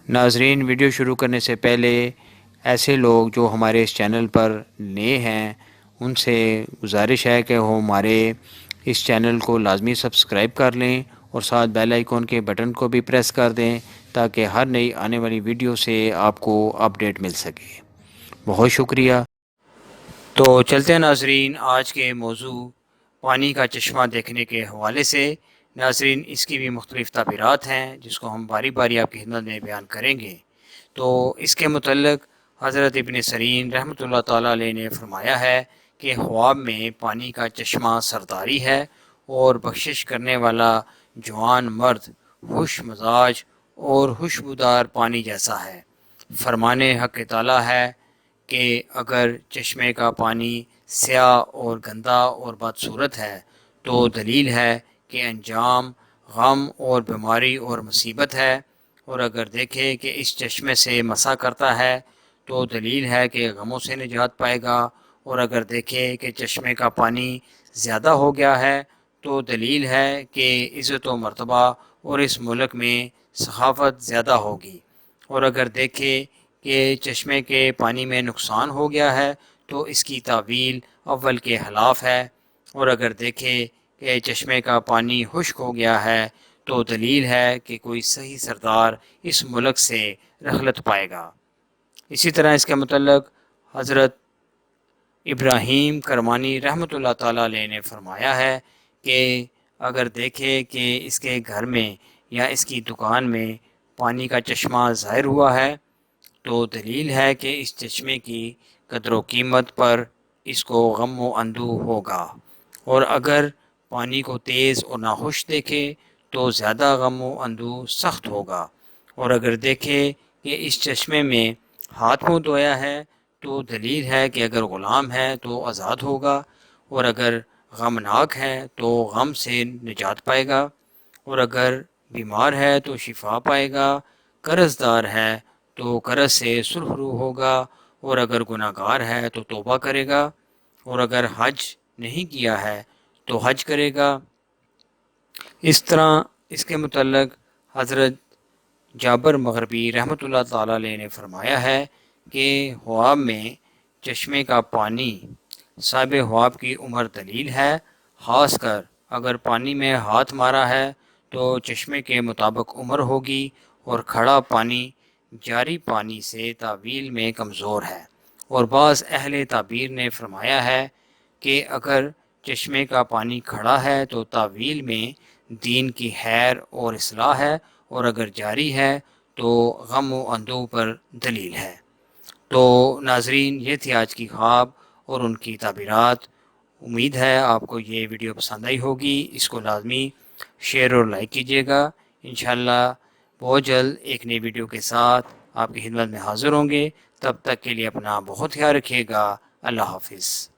ناظرین، ویڈیو شروع کرنے سے پہلے ایسے لوگ جو ہمارے اس چینل پر نئے ہیں ان سے گزارش ہے کہ وہ ہمارے اس چینل کو لازمی سبسکرائب کر لیں اور ساتھ بیل آئیکن کے بٹن کو بھی پریس کر دیں تاکہ ہر نئی آنے والی ویڈیو سے آپ کو اپڈیٹ مل سکے۔ بہت شکریہ۔ تو چلتے ہیں ناظرین آج کے موضوع پانی کا چشمہ دیکھنے کے حوالے سے۔ ناظرین، اس کی بھی مختلف تعبیرات ہیں جس کو ہم باری باری آپ کی خدمت میں بیان کریں گے۔ تو اس کے متعلق حضرت ابن سیرین رحمۃ اللہ تعالیٰ علیہ نے فرمایا ہے کہ خواب میں پانی کا چشمہ سرداری ہے اور بخشش کرنے والا جوان مرد خوش مزاج اور خوشبودار پانی جیسا ہے۔ فرمان حق تعالیٰ ہے کہ اگر چشمے کا پانی سیاہ اور گندا اور بدصورت ہے تو دلیل ہے کہ انجام غم اور بیماری اور مصیبت ہے، اور اگر دیکھے کہ اس چشمے سے مسا کرتا ہے تو دلیل ہے کہ غموں سے نجات پائے گا، اور اگر دیکھے کہ چشمے کا پانی زیادہ ہو گیا ہے تو دلیل ہے کہ عزت و مرتبہ اور اس ملک میں سخاوت زیادہ ہوگی، اور اگر دیکھے کہ چشمے کے پانی میں نقصان ہو گیا ہے تو اس کی تعویل اول کے خلاف ہے، اور اگر دیکھے کہ چشمے کا پانی خشک ہو گیا ہے تو دلیل ہے کہ کوئی صحیح سردار اس ملک سے رحلت پائے گا۔ اسی طرح اس کے متعلق حضرت ابراہیم کرمانی رحمۃ اللہ تعالیٰ علیہ نے فرمایا ہے کہ اگر دیکھے کہ اس کے گھر میں یا اس کی دکان میں پانی کا چشمہ ظاہر ہوا ہے تو دلیل ہے کہ اس چشمے کی قدر و قیمت پر اس کو غم و اندوہ ہوگا، اور اگر پانی کو تیز اور ناخوش دیکھے تو زیادہ غم و اندوہ سخت ہوگا، اور اگر دیکھے کہ اس چشمے میں ہاتھ منہ دھویا ہے تو دلیل ہے کہ اگر غلام ہے تو آزاد ہوگا، اور اگر غمناک ہے تو غم سے نجات پائے گا، اور اگر بیمار ہے تو شفا پائے گا، قرض دار ہے تو قرض سے سرخرو ہوگا، اور اگر گناہ گار ہے تو توبہ کرے گا، اور اگر حج نہیں کیا ہے تو حج کرے گا۔ اس طرح اس کے متعلق حضرت جابر مغربی رحمۃ اللہ تعالیٰ علیہ نے فرمایا ہے کہ خواب میں چشمے کا پانی صاحب خواب کی عمر دلیل ہے، خاص کر اگر پانی میں ہاتھ مارا ہے تو چشمے کے مطابق عمر ہوگی، اور کھڑا پانی جاری پانی سے تعویل میں کمزور ہے، اور بعض اہل تعبیر نے فرمایا ہے کہ اگر چشمے کا پانی کھڑا ہے تو تعویل میں دین کی خیر اور اصلاح ہے، اور اگر جاری ہے تو غم و اندوہ پر دلیل ہے۔ تو ناظرین، یہ تھی آج کی خواب اور ان کی تعبیرات۔ امید ہے آپ کو یہ ویڈیو پسند آئی ہوگی۔ اس کو لازمی شیئر اور لائک کیجیے گا۔ انشاءاللہ بہت جلد ایک نئی ویڈیو کے ساتھ آپ کی خدمت میں حاضر ہوں گے۔ تب تک کے لیے اپنا بہت خیال رکھیے گا۔ اللہ حافظ۔